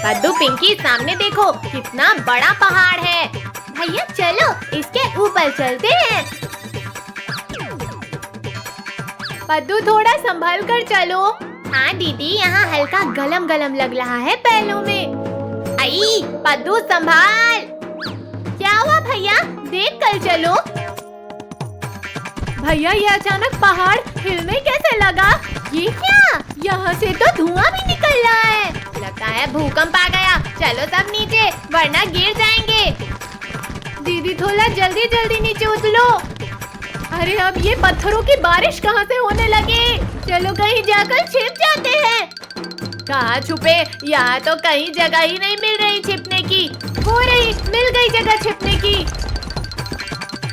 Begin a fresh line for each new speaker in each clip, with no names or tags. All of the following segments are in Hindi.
कद्दू पिंकी सामने देखो कितना बड़ा पहाड़ है। भैया चलो इसके ऊपर चलते हैं। पद्दू थोड़ा संभल कर चलो। हाँ दीदी यहाँ हल्का गलम गलम लग रहा है पैरों में। आई पद्दू संभाल। क्या हुआ भैया देख कर चलो। भैया ये अचानक पहाड़ हिलने कैसे लगा? ये क्या? यहाँ से तो धुआं भी निकल रहा है। लगता है भूकंप आ गया। चलो सब नीचे वरना गिर जाएंगे। दीदी थोड़ा जल्दी जल्दी नीचे उतरो। अरे अब ये पत्थरों की बारिश कहाँ से होने लगी? चलो कहीं जाकर छिप जाते हैं। कहाँ छुपे? यहाँ तो कहीं जगह ही नहीं मिल रही छिपने की। हो रही मिल गई जगह छिपने की।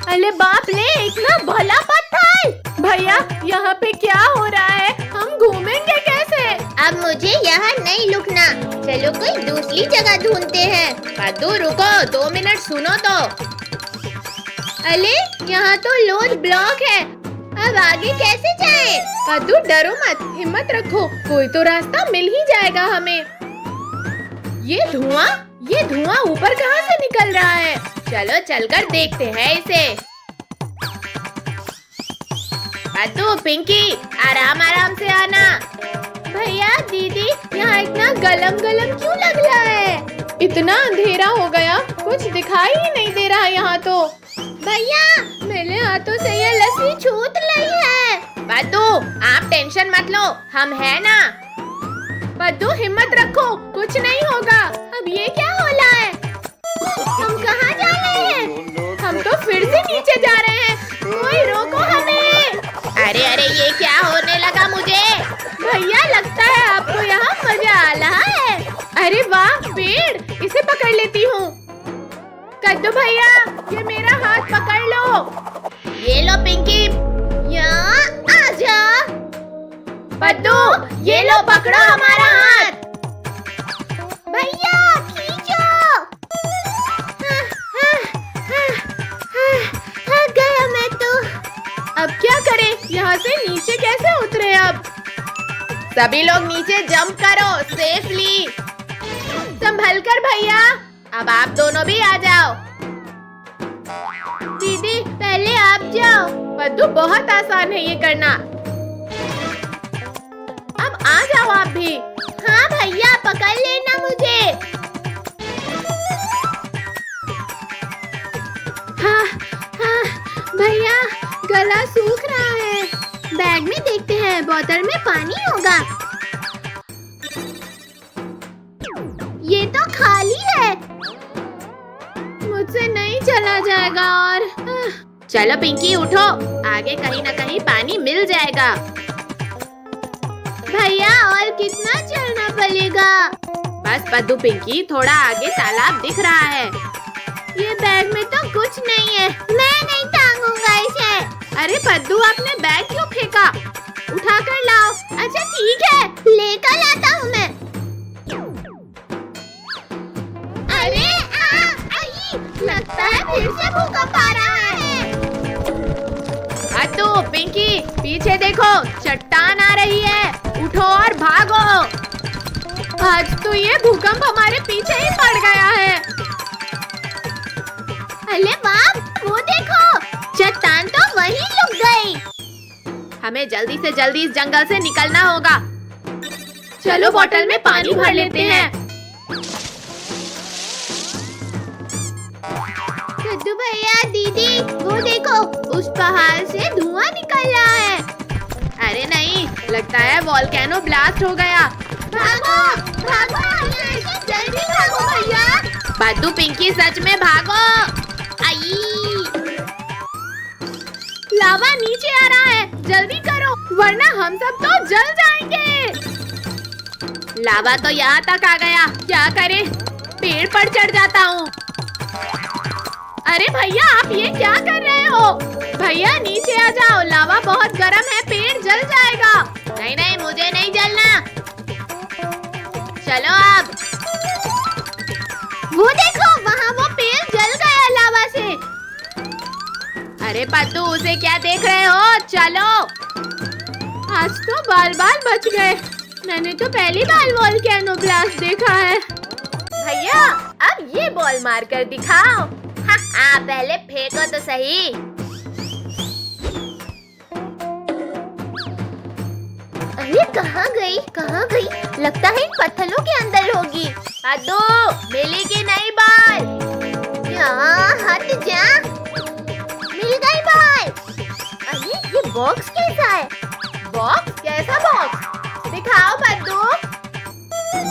अरे बाप रे इतना भला पत्थर। भैया यहाँ पे क्या हो रहा है? हम घूमेंगे कैसे?
अब मुझे यहाँ नहीं रुकना। चलो कोई दूसरी जगह ढूंढते हैं।
कद्दू रुको 2 मिनट सुनो तो।
अरे यहाँ तो रोड ब्लॉक है। अब आगे कैसे जाएं?
कद्दू डरो मत हिम्मत रखो कोई तो रास्ता मिल ही जाएगा हमें। ये धुआं ऊपर कहाँ से निकल रहा है? चलो चलकर देखते हैं इसे। कद्दू पिंकी आराम आराम से आना।
भैया दीदी यहाँ इतना गलम गलम क्यों लग रहा है?
इतना अंधेरा हो गया कुछ दिखाई ही नहीं दे रहा यहाँ तो।
भैया मेरे हाथों से ये लस्सी छूट रही है।
कद्दू आप टेंशन मत लो हम है ना। कद्दू हिम्मत रखो कुछ नहीं होगा।
अब ये क्या हो रहा है? हम कहाँ जा रहे हैं?
हम तो फिर से नीचे जा रहे हैं। कोई रोको हमें।
अरे ये क्या होने लगा मुझे?
भैया लगता है आपको यहाँ मजा आ रहा है। अरे वाह पेड़ इसे पकड़ लेती हूँ। कद्दू भैया ये मेरा हाथ पकड़ लो।
ये लो पिंकी यहाँ आजा।
कद्दू ये लो पकड़ो हमारा हाथ।
भैया खींचो। गया मैं तो।
अब क्या करें? यहाँ से नीचे कैसे उतरे? अब सभी लोग नीचे जंप करो सेफली। संभल कर भैया। अब आप दोनों भी आ जाओ।
दीदी पहले आप जाओ।
कद्दू बहुत आसान है ये करना। अब आ जाओ आप भी।
हाँ भैया पकड़ लेना मुझे।
हाँ भैया गला सूख रहा है।
बैग में देखते हैं बोतल में पानी होगा। ये तो खाली है।
मुझसे नहीं चला जाएगा और चलो पिंकी उठो आगे कहीं ना कहीं पानी मिल जाएगा।
भैया और कितना चलना पड़ेगा?
बस कद्दू पिंकी थोड़ा आगे तालाब दिख रहा है।
ये बैग में तो कुछ नहीं है। मैं नहीं टांगूंगा इसे।
अरे कद्दू आपने बैग क्यों फेंका? उठा कर लाओ।
अच्छा ठीक है लेकर आता हूँ मैं। अरे लगता है फिर से भूकंप आ रहा है।
कद्दू पिंकी पीछे देखो चट्टान आ रही है। उठो और भागो। आज तो ये भूकंप हमारे पीछे ही पड़ गया है।
अरे वाह वो देखो चट्टान तो वहीं लुक गई।
हमें जल्दी से जल्दी इस जंगल से निकलना होगा। चलो बोतल में पानी भर लेते हैं।
कद्दू भैया दीदी वो देखो उस पहाड़ से धुआं निकल रहा है।
अरे नहीं लगता है वोल्केनो ब्लास्ट हो गया।
भागो भागो जल्दी भागो भैया।
कद्दू पिंकी सच में भागो।
आई
लावा नीचे आ रहा है जल्दी करो वरना हम सब तो जल जाएंगे। लावा तो यहाँ तक आ गया क्या करें? पेड़ पर चढ़ जाता हूँ। अरे भैया आप ये क्या कर रहे हो? भैया नीचे आ जाओ लावा बहुत गर्म है पेड़ जल जाएगा। नहीं मुझे नहीं जलना। चलो अब।
वो देखो वहाँ वो पेड़ जल गया लावा से।
अरे पद्दू उसे क्या देख रहे हो? चलो। आज तो बाल बच गए। मैंने तो पहली बार वोल्केनो ब्लास्ट देखा है। कमाल मार कर दिखाओ। हाँ, पहले फेंको तो सही।
अरे कहाँ गई? लगता है इन पत्थरों के अंदर होगी।
पद्दू, मिली की नहीं बॉल?
हट जा। मिल गई बॉल। अरे ये बॉक्स कैसा है?
बॉक्स? कैसा बॉक्स? दिखाओ पद्दू।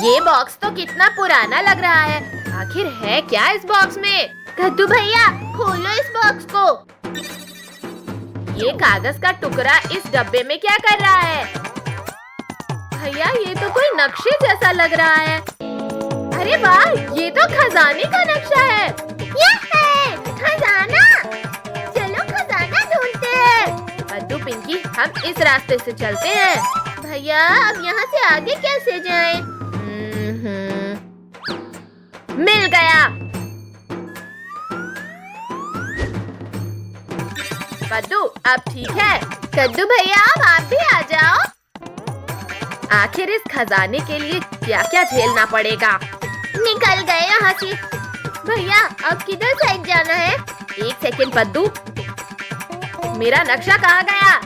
ये बॉक्स तो कितना पुराना लग रहा है। आखिर है क्या इस बॉक्स में?
कद्दू भैया, खोलो इस बॉक्स को।
ये कागज का टुकड़ा इस डब्बे में क्या कर रहा है? भैया, ये तो कोई नक्शे जैसा लग रहा है। अरे वाह, ये तो खजाने का नक्शा है।
ये है खजाना। चलो खजाना ढूंढते हैं।
पद्दू, पिंकी, हम इस रास्ते से चलते हैं।
भैया, अब यहाँ से आगे कैसे जाएं?
मिल गया। पद्दू, अब ठीक है।
कद्दू भैया, अब आप भी आ जाओ।
आखिर इस खजाने के लिए क्या क्या झेलना पड़ेगा?
निकल गए यहाँ से। भैया, अब किधर साइड जाना है?
एक सेकंड पद्दू, मेरा नक्शा कहाँ गया?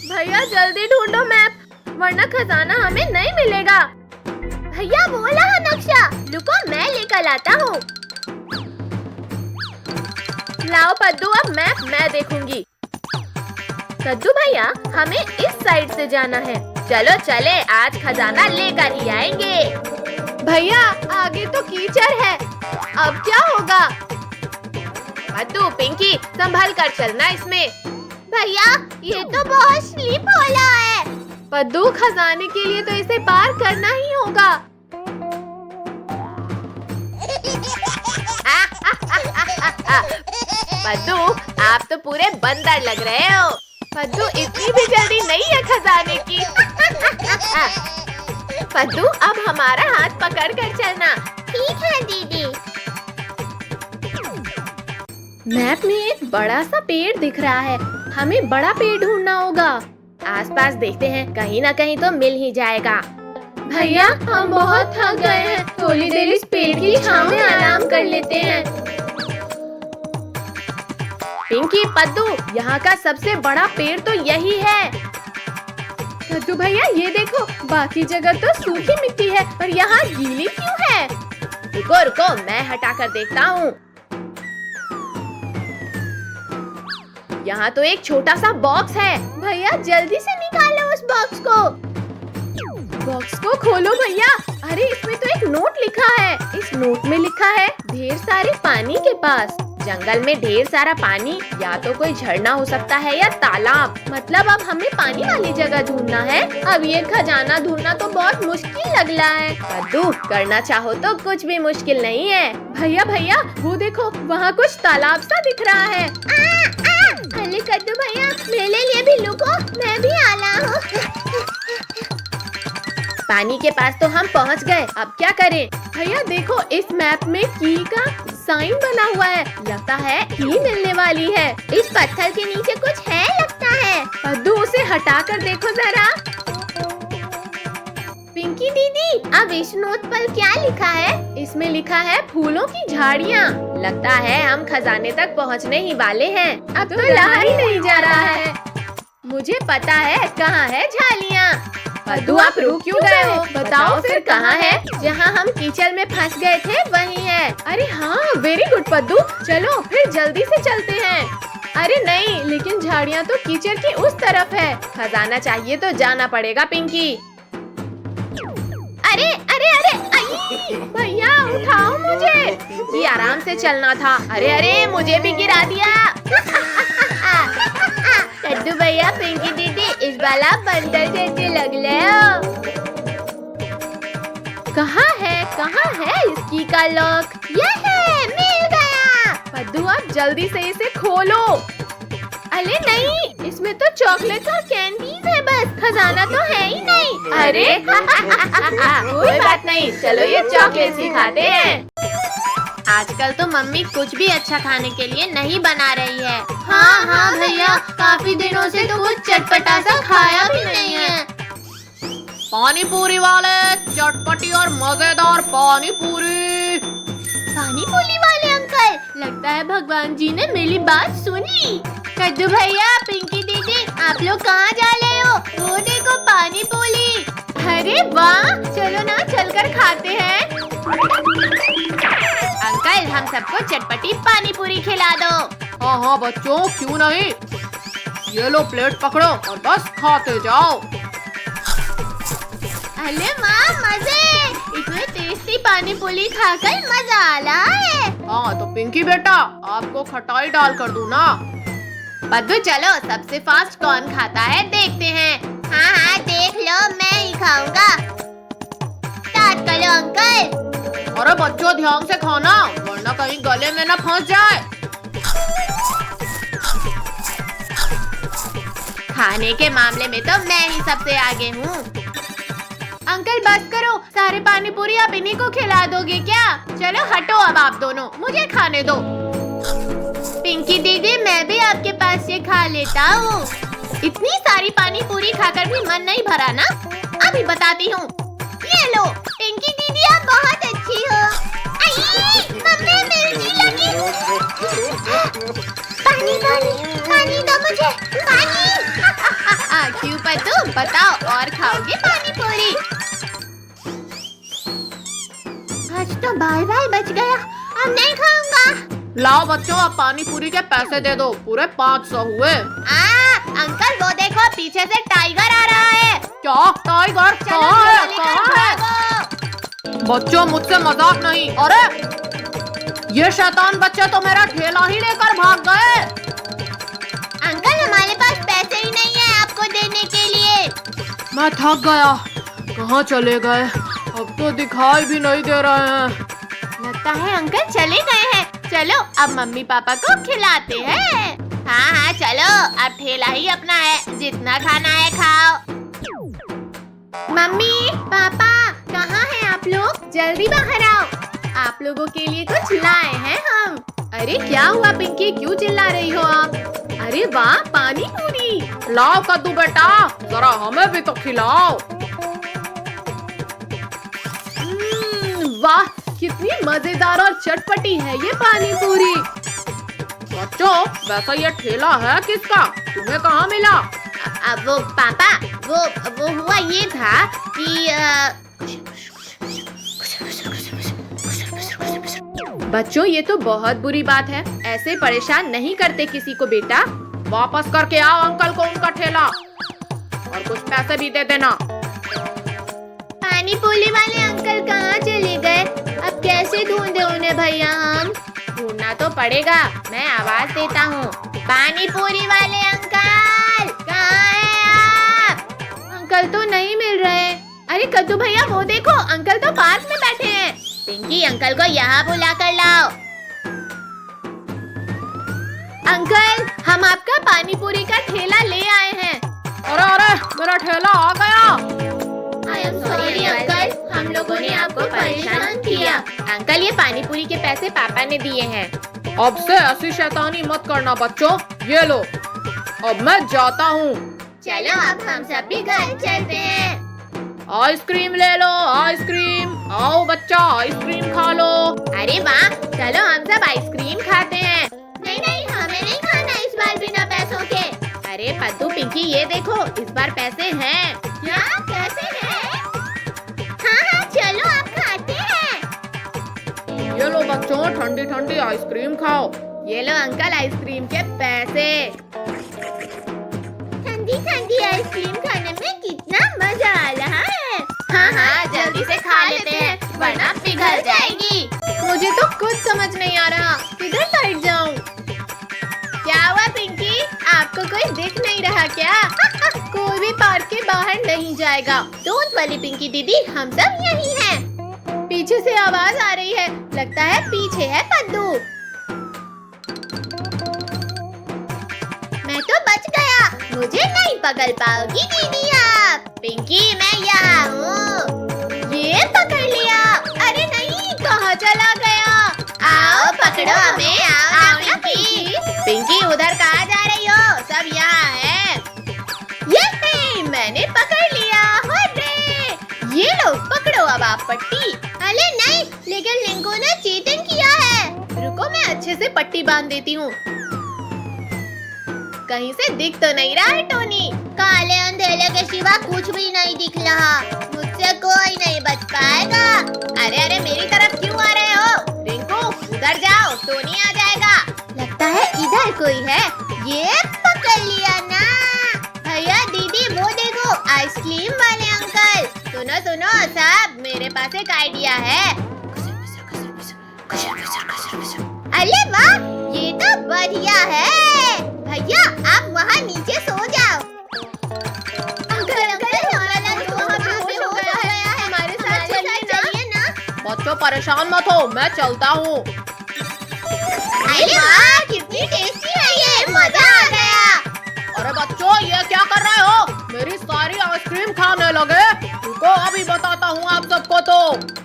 भैया जल्दी ढूंढो मैप, वरना खजाना हमें नहीं मिलेगा। भैया वो रहा नक्शा, रुको मैं लेकर आता हूँ।
लाओ पद्दू, अब मैप मैं देखूंगी। कद्दू भैया, हमें इस साइड से जाना है। चलो चले, आज खजाना लेकर ही आएंगे।
भैया आगे तो कीचड़ है, अब क्या होगा?
पद्दू, पिंकी, संभल कर चलना इसमें।
भैया ये तो बहुत स्लिप हो रहा है।
पद्दू, खजाने के लिए तो इसे पार करना ही होगा। पद्दू, आप तो पूरे बंदर लग रहे हो। पद्दू, इतनी भी जल्दी नहीं है खजाने की। पद्दू, अब हमारा हाथ पकड़ कर चलना।
ठीक है दीदी।
मैप में एक बड़ा सा पेड़ दिख रहा है, हमें बड़ा पेड़ ढूंढना होगा। आसपास देखते हैं, कहीं ना कहीं तो मिल ही जाएगा।
भैया हम बहुत थक गए हैं, थोड़ी देर इस पेड़ की छांव में आराम कर लेते हैं।
पिंकी, पद्दू, यहाँ का सबसे बड़ा पेड़ तो यही है।
कद्दू भैया ये देखो, बाकी जगह तो सूखी मिट्टी है और यहाँ गीली क्यों है?
रुको रुको, मैं हटा कर देखता हूँ। यहाँ तो एक छोटा सा बॉक्स है।
भैया जल्दी से निकालो उस बॉक्स को।
बॉक्स को खोलो भैया। अरे इसमें तो एक नोट लिखा है। इस नोट में लिखा है, ढेर सारे पानी के पास। जंगल में ढेर सारा पानी, या तो कोई झरना हो सकता है या तालाब। मतलब अब हमें पानी वाली जगह ढूंढना है।
अब ये खजाना ढूंढना तो बहुत मुश्किल लग रहा है।
कद्दू, करना चाहो तो कुछ भी मुश्किल नहीं है।
भैया भैया वो देखो, वहाँ कुछ तालाब सा दिख रहा है। अरे कद्दू भैया, मेरे लिए भी रुको, मैं भी आ रहा हूँ।
पानी के पास तो हम पहुँच गए, अब क्या करें?
भैया देखो, इस मैप में की का साइन बना हुआ है, लगता है की मिलने वाली है।
इस पत्थर के नीचे कुछ है लगता है।
कद्दू, उसे हटा कर देखो जरा।
पिंकी दीदी, अब इस नोट पर क्या लिखा है?
इसमें लिखा है फूलों की झाड़ियाँ।
लगता है हम खजाने तक पहुँचने ही वाले हैं।
अब तो रहा ही नहीं जा रहा है। मुझे पता है कहाँ है झाड़ियाँ।
कद्दू, आप रुक क्यों गए हो?
बताओ फिर कहाँ है? जहाँ हम कीचड़ में फंस गए थे वही है।
अरे हाँ, वेरी गुड पद्दू, चलो फिर जल्दी से चलते हैं।
अरे नहीं, लेकिन झाड़ियाँ तो कीचड़ की उस तरफ है।
खजाना चाहिए तो जाना पड़ेगा पिंकी।
अरे अरे अरे,
भैया उठाओ मुझे। ये आराम से चलना था। अरे अरे, मुझे भी गिरा दिया।
कद्दू भैया, पिंकी दीदी, इस बार आप बंदर जैसे लग रहे हो।
कहाँ है इसकी का लॉक?
ये है, मिल गया।
कद्दू, आप जल्दी से इसे खोलो।
अरे नहीं, इसमें तो चॉकलेट और कैंडीज है बस, खजाना तो है ही नहीं।
अरे कोई बात नहीं, चलो ये चॉकलेट ही खाते हैं। आजकल तो मम्मी कुछ भी अच्छा खाने के लिए नहीं बना रही है।
हाँ भैया, काफी दिनों से तो कुछ चटपटा सा खाया भी नहीं है।
पानी पूरी वाले, चटपटी और मजेदार पानी पूरी।
पानी पूरी वाले लगता है भगवान जी ने मेरी बात सुन ली। कद्दू भैया, पिंकी दीदी, आप लोग कहाँ जा रहे हो? वो देखो पानी पूरी। अरे वाह, चलो ना चलकर खाते हैं।
अंकल, हम सबको चटपटी पानी पूरी खिला दो।
हाँ हाँ बच्चों, क्यों नहीं। ये लो प्लेट पकड़ो और बस खाते जाओ।
अरे वाह, मजे! इतने टेस्टी पानी पूरी खाकर मजा आ रहा है।
हाँ तो पिंकी बेटा, आपको खटाई डाल कर दूँ ना?
पद्दू चलो, सबसे फास्ट कौन खाता है देखते हैं।
हाँ हाँ, देख लो, मैं ही खाऊंगा। स्टार्ट करो अंकल।
अरे बच्चों, ध्यान से खाना वरना कहीं गले में न फंस जाए।
खाने के मामले में तो मैं ही सबसे आगे हूँ।
अंकल बस करो, सारे पानी पूरी आप इन्हीं को खिला दोगे क्या?
चलो हटो अब आप दोनों, मुझे खाने दो।
पिंकी दीदी, मैं भी आपके पास से खा लेता हूँ।
इतनी सारी पानी पूरी खाकर भी मन नहीं भरा ना? अभी बताती हूँ।
ये लो, पिंकी दीदी आप बहुत अच्छी हो। आई, मम्मी मिर्ची लगी। पानी पानी पानी दो मुझे, पानी।
क्यों पद्दू, बताओ और खाओगे पानी पूरी?
आज तो बाय बाय बच गया, अब नहीं खाऊंगा।
लाओ बच्चों, अब पानी पूरी के पैसे दे दो, पूरे 500 हुए।
अंकल वो देखो, पीछे से टाइगर आ रहा है।
क्या टाइगर? कहाँ है? कहाँ है? बच्चों मुझसे मजाक नहीं। अरे ये शैतान बच्चे तो मेरा ठेला ही लेकर भाग गए।
अंकल हमारे पास पैसे ही नहीं है आपको देने के लिए।
मैं थक गया, कहाँ चले गए? अब तो दिखाई भी नहीं दे रहे हैं।
लगता है अंकल चले गए हैं। चलो अब मम्मी पापा को खिलाते हैं। हाँ हाँ चलो, अब ठेला ही अपना है, जितना खाना है खाओ।
मम्मी पापा, कहाँ हैं आप लोग? जल्दी बाहर आओ, आप लोगों के लिए कुछ लाए हैं हम।
अरे क्या हुआ पिंकी, क्यों चिल्ला रही हो आप? अरे वाह, पानी पूरी।
लाओ कद्दू बेटा, जरा हमें भी तो खिलाओ।
वाह, कितनी मजेदार और चटपटी है ये पानी पूरी।
बच्चों, वैसा ये ठेला है किसका? तुम्हें कहाँ मिला?
अब वो पापा, वो हुआ ये था कि बच्चों ये तो बहुत बुरी बात है, ऐसे परेशान नहीं करते किसी को बेटा।
वापस करके आओ अंकल को उनका ठेला और कुछ पैसे भी दे देना।
पानी पूरी वाले अंकल कहाँ चले गए? अब कैसे ढूंढे उन्हें भैया हम?
ढूंढना तो पड़ेगा, मैं आवाज देता हूँ। पानी पूरी वाले अंकल, कहाँ हैं आप?
अंकल तो नहीं मिल रहे।
अरे कद्दू भैया वो देखो, अंकल तो पार्क में बैठे हैं। पिंकी अंकल को यहाँ बुला कर लाओ।
अंकल, हम आपका पानी पूरी का ठेला ले आए हैं।
अरे अरे, मेरा ठेला आ गया।
आई एम सॉरी अंकल, हम लोगों ने आपको परेशान किया।
अंकल ये पानी पूरी के पैसे पापा ने दिए हैं।
अब से ऐसी शैतानी मत करना बच्चों। ये लो, अब मैं जाता हूँ।
चलो अब हम सब भी घर चलते हैं।
आइसक्रीम ले लो, आइसक्रीम। आओ बच्चा, आइसक्रीम खा लो।
अरे वाह, चलो हम सब आइसक्रीम खाते हैं।
नहीं नहीं, हमें नहीं खाना इस बार बिना पैसों के।
अरे पद्दू पिंकी ये देखो, इस बार पैसे हैं।
क्या पैसे हैं? हाँ हाँ चलो आप खाते हैं।
ये लो बच्चों, ठंडी ठंडी आइसक्रीम खाओ।
ये लो अंकल आइसक्रीम के पैसे।
ठंडी ठंडी आइसक्रीम खाने में कितना मजा आ रहा है।
हाँ हाँ जल्दी से खा लेते हैं वरना पिघल जाएगी।
मुझे तो कुछ समझ नहीं आ रहा, किधर साइड जाऊं?
क्या हुआ पिंकी,
आपको कोई दिख नहीं रहा क्या? कोई भी पार्क के बाहर नहीं जाएगा।
डोंट वरी पिंकी दीदी, हम सब यही हैं।
पीछे से आवाज आ रही है, लगता है पीछे है पद्दू।
मैं तो बच गया, मुझे नहीं पकड़ पाओगी दीदी आप। पिंकी मैं यहाँ हूँ।
ये पकड़ लिया। अरे नहीं, कहाँ चला गया?
आओ पकड़ो हमें, आओ ना पिंकी। पिंकी उधर कहाँ जा रही हो? सब यहाँ है।
ये मैंने पकड़ लिया।
ये लो पकड़ो अब आप पट्टी।
अरे नहीं, लेकिन लिंगो ने चीटिंग किया है।
रुको रुको मैं अच्छे से पट्टी बांध देती हूँ। कहीं से दिख तो नहीं रहा है टोनी।
काले अंधेरे के सिवा कुछ भी नहीं दिख रहा। मुझसे कोई नहीं बच पाएगा।
अरे अरे मेरी तरफ क्यों आ रहे हो? रिंकू उधर जाओ, टोनी आ जाएगा।
लगता है इधर कोई है। ये पकड़ लिया ना। भैया दीदी वो देखो आइसक्रीम वाले अंकल।
सुनो सुनो सब, मेरे पास एक आइडिया है।
अरे वाह, ये तो बढ़िया है। भैया आप वहाँ नीचे सो जाओ। अंकल हमारा लंच वहाँ पे हो गया है।
हमारे साथ चलिए ना।
बच्चों परेशान मत हो, मैं चलता हूँ।
अरे वाह, कितनी टेस्टी है ये, मजा आ गया।
अरे बच्चों ये क्या कर रहे हो? मेरी सारी आइसक्रीम खाने लगे। रुको अभी बताता हूँ आप सबको। तो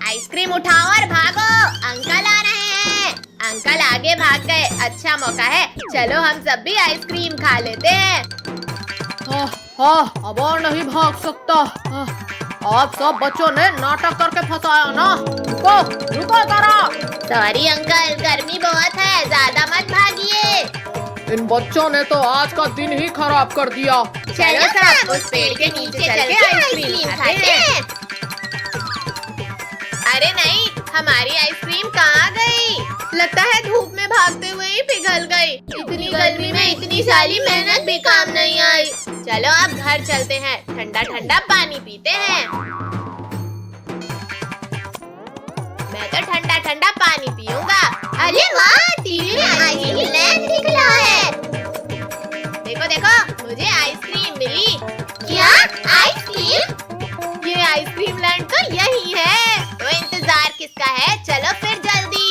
आइसक्रीम उठाओ और भागो, अंकल आ रहे हैं। अंकल आगे भाग गए, अच्छा मौका है। चलो हम सब भी आइसक्रीम खा लेते हैं।
अब और नहीं भाग सकता। आप सब बच्चों ने नाटक करके फंसाया ना। रुको रुको जरा।
सॉरी अंकल, गर्मी बहुत है, ज्यादा मत भागिए।
इन बच्चों ने तो आज का दिन ही खराब कर दिया।
चलो सब उस पेड़ के नीचे चल के आइसक्रीम खाते हैं। अरे नहीं, हमारी आइसक्रीम कहाँ गई? लगता है धूप में भागते हुए ही पिघल गई। इतनी गर्मी में इतनी सारी मेहनत भी काम नहीं आई। चलो अब घर चलते हैं, ठंडा ठंडा पानी पीते हैं। मैं तो ठंडा ठंडा पानी पीऊंगा।
अरे वाह, टीवी में आइसक्रीम दिख रहा है।
देखो देखो, मुझे आइसक्रीम मिली।
क्या आइसक्रीम?
ये आइसक्रीम लैंड तो यही है। तो इंतजार किसका है? चलो फिर जल्दी।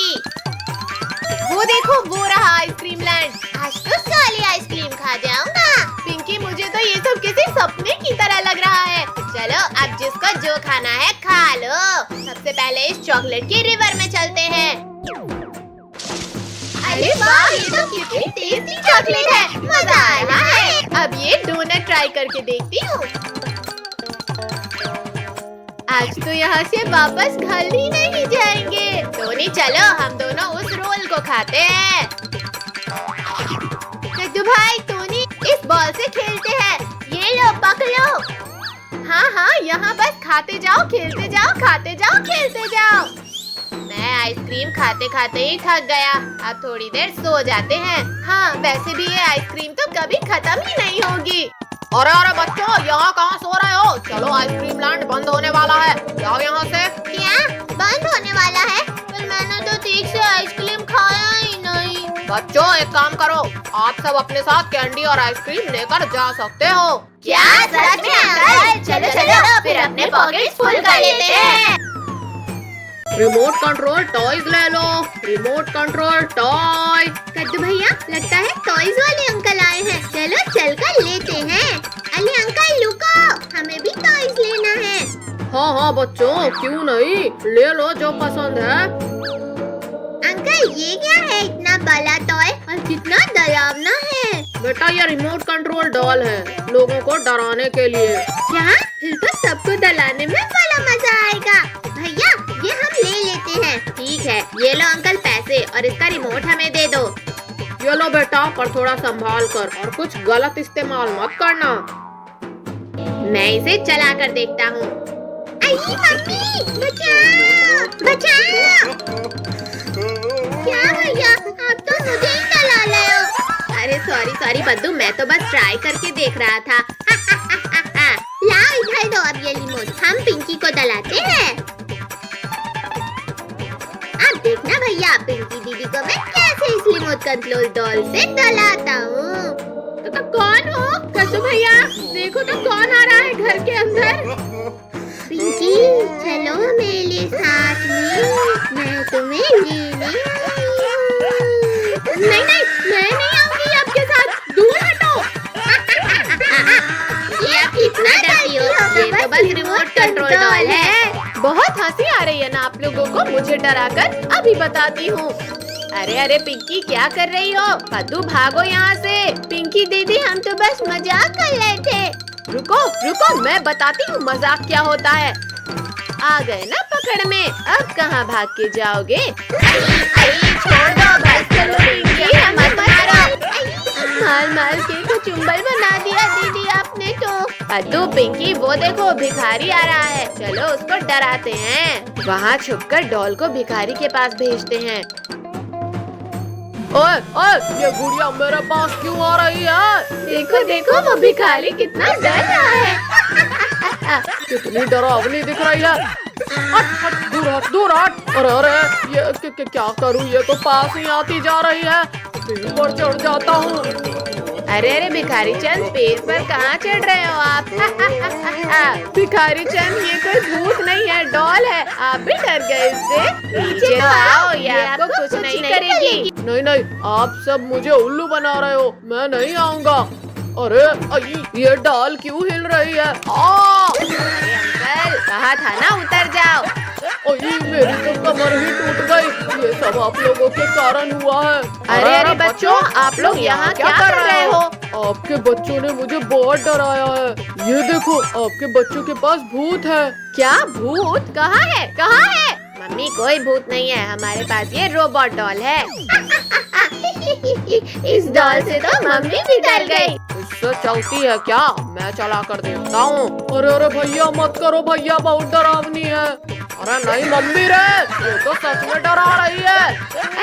वो देखो, वो रहा आइसक्रीम लैंड।
आज तो सारी आइसक्रीम खा जाऊंगा।
पिंकी मुझे तो ये सब किसी सपने की तरह लग रहा है। चलो अब जिसको जो खाना है खा लो। सबसे पहले इस चॉकलेट की रिवर में चलते हैं।
अरे वाह, ये तो कितनी टेस्टी चॉकलेट है, मजा आ रहा है।
अब ये डोनट ट्राई करके देखती हूँ। आज तो यहाँ से वापस घर ही नहीं जाएंगे। टोनी चलो हम दोनों उस रोल को खाते हैं। कद्दू भाई टोनी इस बॉल से खेलते हैं। ये लो पकड़ो। हाँ हाँ, यहाँ बस खाते जाओ, खेलते जाओ, खाते जाओ, खेलते जाओ। मैं आइसक्रीम खाते खाते ही थक गया। अब थोड़ी देर सो जाते हैं। हाँ वैसे भी ये आइसक्रीम तो कभी खत्म ही नहीं होगी।
अरे अरे बच्चों, यहाँ कहाँ सो रहे हो? चलो आइसक्रीम लैंड बंद होने वाला है, जाओ यहाँ से।
क्या बंद होने वाला है? पर मैंने तो ठीक से आइसक्रीम खाया ही नहीं।
बच्चों एक काम करो, आप सब अपने साथ कैंडी और आइसक्रीम लेकर जा सकते हो।
क्या सच में अंकल? चलो चलो फिर अपने पॉकेट्स फुल कर लेते हैं।
रिमोट कंट्रोल टॉयज ले लो। Remote control toy.
कद्दू भैया लगता है टॉयज वाले अंकल आए हैं। चलो चलकर लेते हैं। अरे अंकल रुको, हमें भी टॉयज लेना है।
हाँ हाँ बच्चों, क्यों नहीं, ले लो जो पसंद है।
अंकल ये क्या है, इतना बड़ा टॉय और कितना डरावना है।
बेटा ये रिमोट कंट्रोल डॉल है, लोगों को डराने के लिए।
क्या? फिर तो सबको डराने में बड़ा मजा आएगा। भैया ये हम ले लेते हैं।
ठीक है, ये लो अंकल पैसे और इसका रिमोट हमें दे दो।
ये लो बेटा, पर थोड़ा संभाल कर और कुछ गलत इस्तेमाल मत करना।
मैं इसे चला कर देखता हूँ।
अरे मम्मी बचाओ बचाओ। क्या भैया, आप तो मुझे ही डरा रहे हो।
अरे सॉरी बद्दू, मैं तो बस ट्राई करके देख रहा था।
लाओ इधर दो अब ये रिमोट, हम पिंकी को डलाते हैं। अब देखना भैया, पिंकी दीदी को मैं कैसे इस रिमोट कंट्रोल डॉल से डलाता हूँ।
तो कौन हो? कद्दू भैया देखो तो कौन आ रहा है घर के अंदर।
पिंकी चलो मेरे साथ में, मैं तुम्हें लेने आई हूँ।
नहीं नहीं, मैं नहीं आऊंगी आपके साथ, दूर हटो।
ये आप इतना डरती हो?
ये तो बस रिमोट कंट्रोल डॉल है। बहुत हंसी आ रही है ना आप लोगों को मुझे डराकर? अभी बताती हूँ। अरे अरे पिंकी क्या कर रही हो? कद्दू भागो यहाँ से। पिंकी दीदी हम तो बस मजाक कर रहे थे। रुको रुको, मैं बताती हूँ मजाक क्या होता है। आ गए ना पकड़ में। अब कहाँ भाग के जाओगे? छोड़ दो बस, चलो पिंकी, मत मारो। मार के तो चुंबल बना दिया दीदी आपने तो। अद्दू पिंकी, वो देखो भिखारी आ रहा है, चलो उसको डराते हैं। वहाँ छुपकर डॉल को भिखारी के पास भेजते हैं।
ओए ओए, ये गुड़िया मेरे पास क्यों आ रही है?
देखो देखो वो भिखारी कितना डर रहा है।
कितनी डरावनी दिख रही है। हट हट, दूर हट दूर हट। अरे अरे, ये क्या करूँ, ये तो पास ही आती जा रही है। पेड़ पर चढ़ जाता हूँ।
अरे भिखारी चंद, पेड़ पर कहाँ चढ़ रहे हो आप? भिखारी चंद, ये कोई भूत नहीं है, डॉल है। आप भी डर गए इससे? नीचे तो आओ, ये आपको कुछ नहीं करेगी।
नहीं नहीं, आप सब मुझे उल्लू बना रहे हो, मैं नहीं आऊँगा। अरे ये डाल क्यों हिल रही है?
अंकल, कहा था ना उतर जाओ।
मेरी तो कमर ही टूट गई। ये सब आप लोगों के कारण हुआ है।
अरे बच्चों, आप लोग यहाँ क्या कर रहे हो?
आपके बच्चों ने मुझे बहुत डराया है। ये देखो, आपके बच्चों के पास भूत है।
क्या भूत? कहाँ है? कहाँ है? मम्मी, कोई भूत नहीं है, हमारे पास ये रोबोट डॉल है। इस डॉल से तो मम्मी भी डर गई।
इससे चलती है क्या? मैं चला कर देखता हूँ। अरे भैया मत करो, भैया बहुत डरावनी है। अरे नहीं मम्मी रे, ये तो सच में डरा रही है।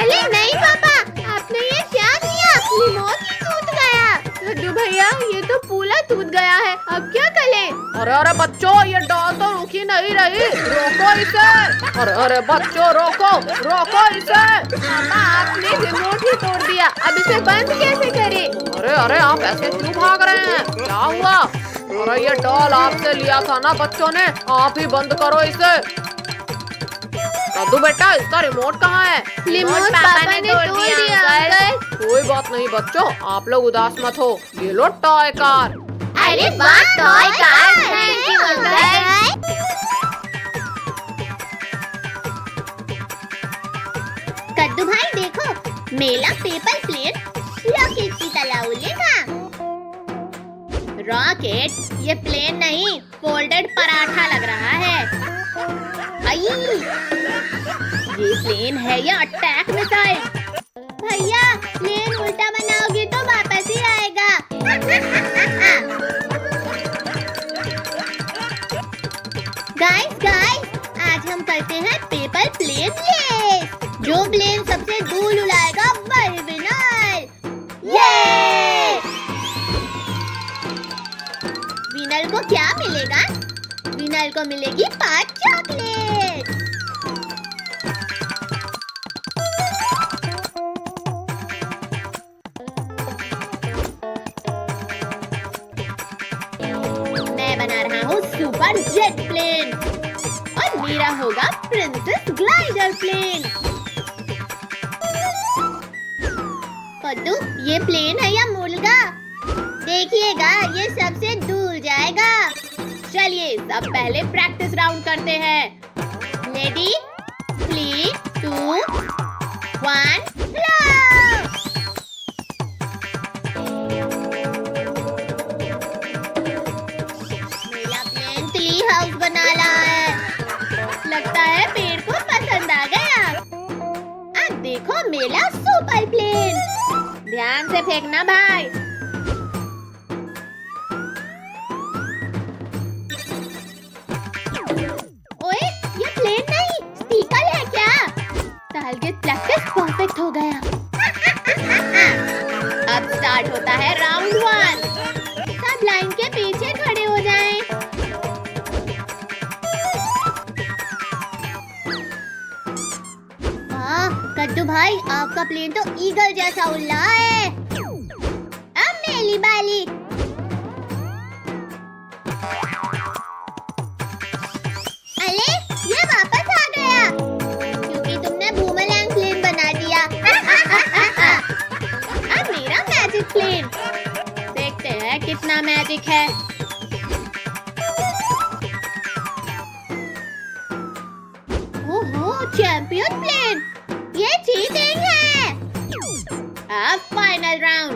अरे नहीं पापा, आपने ये क्या किया? रिमोट ही टूट गया। लड्डू भैया, ये तो पूरा टूट गया है, अब क्या करें?
अरे बच्चों, ये डॉल तो रुकी नहीं रही, रोको इसे। अरे बच्चों, रोको इसे।
पापा, आपने रिमोट ही तोड़ दिया, अब इसे बंद कैसे करें?
अरे आप ऐसे क्यों भाग रहे हैं? क्या हुआ? अरे ये डॉल आपसे लिया था ना बच्चों ने, आप ही बंद करो इसे। कद्दू बेटा, इसका रिमोट कहाँ है?
रिमोट पापा ने तोड़ दिया अंकल।
कोई बात नहीं बच्चों, आप लोग उदास मत हो। ये लो टॉय कार।
अरे वाह, टॉय कार है अंकल।
कद्दू भाई देखो, मेला पेपर प्लेन रॉकेट की तरह उड़ेगा। रॉकेट? ये प्लेन नहीं, फोल्डेड पराठा लग रहा है। ये प्लेन है या अटैक मिसाइल? भैया, प्लेन उल्टा बनाओगे तो वापस ही आएगा। गाइस, आज हम करते हैं पेपर प्लेन रेस। जो प्लेन सबसे दूर उड़ाएगा वही विनर। ये विनर को क्या मिलेगा? विनर को मिलेगी 5 चॉकलेट। मैं बना रहा हूँ सुपर जेट प्लेन और मेरा होगा प्रिंसेस ग्लाइडर प्लेन। कद्दू, ये प्लेन है या मुर्गा? देखिएगा, ये सबसे दूर जाएगा। चलिए सब पहले प्रैक्टिस राउंड करते हैं। रेडी, 3, 2, 1, मेरा प्लेन ट्री हाउस बना रहा है। लगता है पेड़ को पसंद आ गया। अब देखो मेरा सुपर प्लेन। ध्यान से फेंकना भाई। ओए, ये प्लेन नहीं, स्टिकर है क्या? टारगेट प्रैक्टिस परफेक्ट हो गया। अब स्टार्ट होता है राउंड 1। सब लाइन के पीछे खड़े हो जाएं। कद्दू भाई, आपका प्लेन तो ईगल जैसा उड़ रहा है। अब मेरी बारी। अरे, ये वापस आ गया क्योंकि तुमने बूमरैंग प्लेन बना दिया। अब मेरा मैजिक प्लेन। देखते हैं कितना मैजिक है। ओहो, चैंपियन प्लेन। ये चीटिंग है। अब फाइनल राउंड।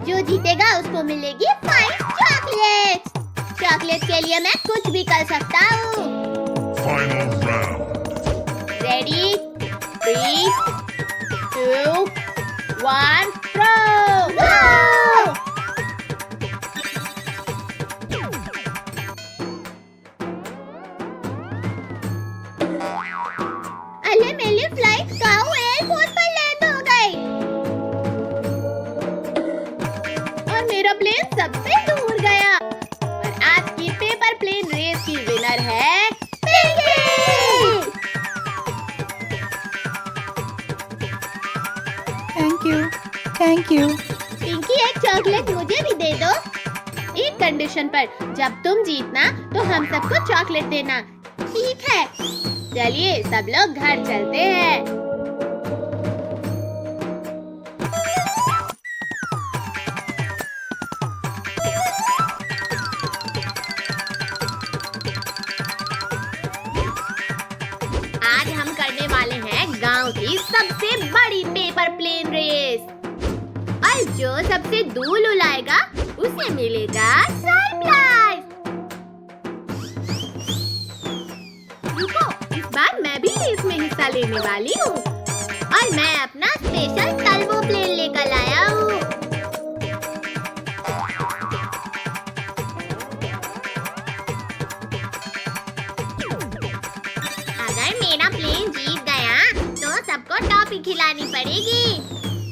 जो जीतेगा उसको मिलेगी 5 चॉकलेट। चॉकलेट के लिए मैं कुछ भी कर सकता हूँ।
Final round.
Ready 3, 2, 1 throw. अरे मेरी फ्लाइट काऊ एयरपोर्ट पर लैंड हो गई और मेरा प्लेन सबसे दूर गया। और आज की पेपर प्लेन रेस की विनर है पिंकी।
Thank you.
पिंकी एक चॉकलेट मुझे भी दे दो। एक कंडीशन पर, जब तुम जीतना तो हम सबको चॉकलेट देना। ठीक है, चलिए सब लोग घर चलते हैं। आज हम करने वाले हैं गांव की सबसे बड़ी पेपर प्लेन रेस। और जो सबसे दूर उड़ाएगा उसे मिलेगा सरप्राइज। रुको, इस बार मैं भी रेस में हिस्सा लेने वाली हूँ और मैं अपना स्पेशल टर्बो प्लेन लेकर आया हूँ। अगर मेरा प्लेन जीत गया तो सबको टॉफी खिलानी पड़ेगी।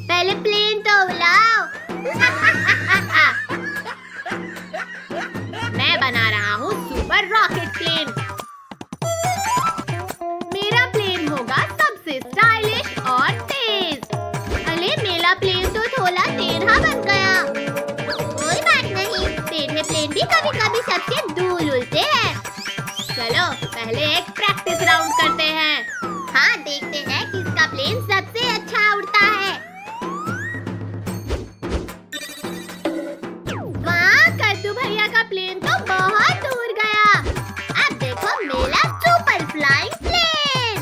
पहले प्लेन तो उड़ाओ। मैं बना रहा हूँ सुपर रॉकेट प्लेन। मेरा प्लेन होगा सबसे स्टाइलिश और तेज। अरे मेरा प्लेन तो थोड़ा टेढ़ा बन गया। कोई बात नहीं, टेढ़े प्लेन भी कभी कभी सबसे दूर उड़ते हैं। चलो पहले एक प्रैक्टिस राउंड करते हैं। हाँ, देखते हैं किसका प्लेन सबसे अच्छा उड़ता है। वाह, कद्दू भैया का प्लेन तो बहुत दूर गया। अब देखो मेरा सुपर फ्लाइंग प्लेन।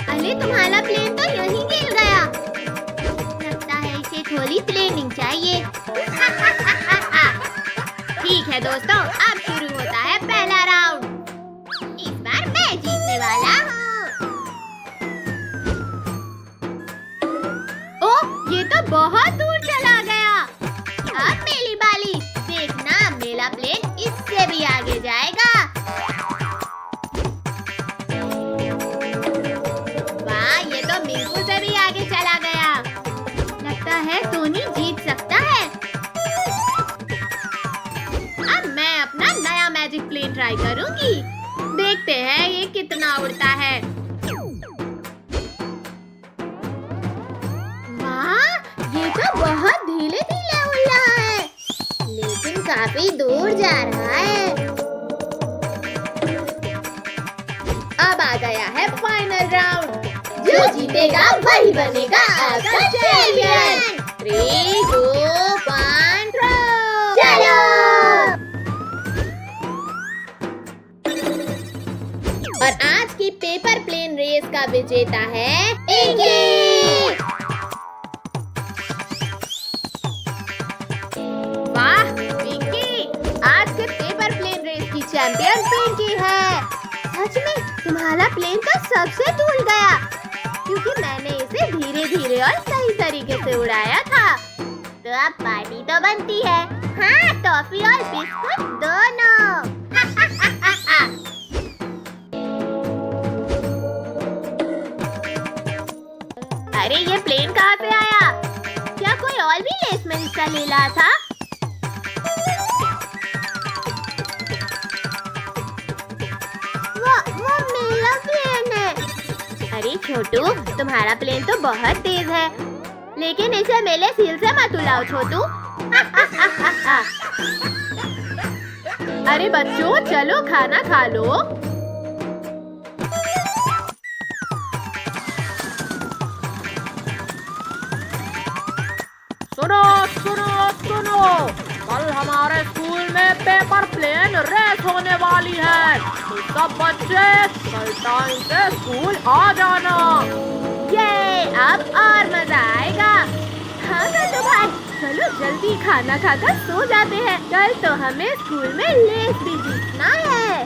अरे तुम्हारा प्लेन तो यहीं गिर गया। लगता है इसे थोड़ी ट्रेनिंग चाहिए। ठीक है दोस्तों, अब शुरू होता है पहला राउंड। इस बार मैं जीतने वाला हूँ। ओह, ये तो बहुत दूर चला गया। अब मेरी बारी, देखना मेरा प्लेन इससे भी आगे जाएगा। वाह, ये तो बिल्कुल से भी आगे चला गया। लगता है टोनी जीत सकता है। अब मैं अपना नया मैजिक प्लेन ट्राई करूंगी। देखते हैं ये कितना उड़ता है। वाह, ये तो बहुत धीरे धीरे उड़ रहा है, लेकिन काफी दूर जा रहा है। अब आ गया है फाइनल राउंड। जो जीतेगा वही बनेगा आपका चैंपियन। 3, 2, 1 थ्रो। चलो। और आज की पेपर प्लेन रेस का विजेता है पिंकी। वाह पिंकी, आज के पेपर प्लेन रेस की चैंपियन पिंकी है। सच में तुम्हारा प्लेन तो सबसे दूर गया, क्योंकि मैंने इसे धीरे धीरे और सही तरीके से उड़ाया था। तो अब पार्टी तो बनती है। हाँ, टॉफी और बिस्कुट दोनों। अरे ये प्लेन कहाँ से आया? क्या कोई और भी रेस में हिस्सा ले रहा था? वो मेरा प्लेन है। अरे छोटू, तुम्हारा प्लेन तो बहुत तेज है, लेकिन इसे मेरे सील से मत उड़ाओ छोटू।
अरे बच्चों, चलो खाना खा लो। सुनो सुनो सुनो, कल हमारे स्कूल में पेपर प्लेन रेस होने वाली है, तो सब बच्चे कल टाइम से स्कूल आ जाना।
ये अब और मजा आएगा। हाँ तो भाई, चलो जल्दी खाना खाकर सो जाते हैं। कल तो हमें स्कूल में रेस भी जीतना है।